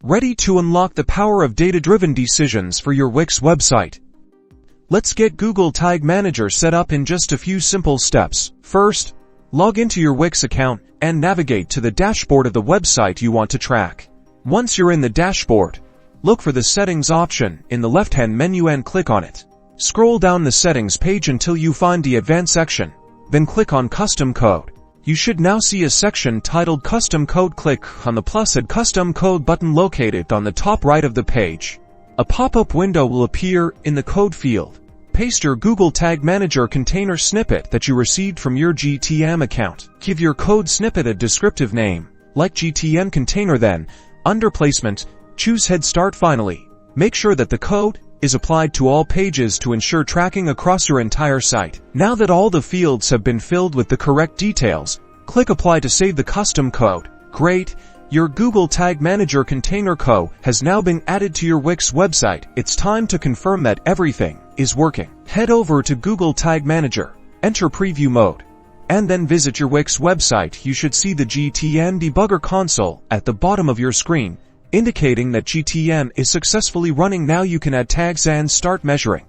Ready to unlock the power of data-driven decisions for your Wix website? Let's get Google Tag Manager set up in just a few simple steps. First, log into your Wix account and navigate to the dashboard of the website you want to track. Once you're in the dashboard, look for the Settings option in the left-hand menu and click on it. Scroll down the Settings page until you find the Advanced section, then click on Custom Code. You should now see a section titled Custom Code. Click on the plus Add Custom Code button located on the top right of the page. A pop-up window will appear in the code field. Paste your Google Tag Manager container snippet that you received from your GTM account. Give your code snippet a descriptive name, like GTM Container. Then, under Placement, choose Head Start. Finally, make sure that the code is applied to all pages to ensure tracking across your entire site. Now that all the fields have been filled with the correct details, click Apply to save the custom code. Great! Your Google Tag Manager Container code has now been added to your Wix website. It's time to confirm that everything is working. Head over to Google Tag Manager, enter Preview mode, and then visit your Wix website. You should see the GTM Debugger console at the bottom of your screen, indicating that GTM is successfully running. Now you can add tags and start measuring.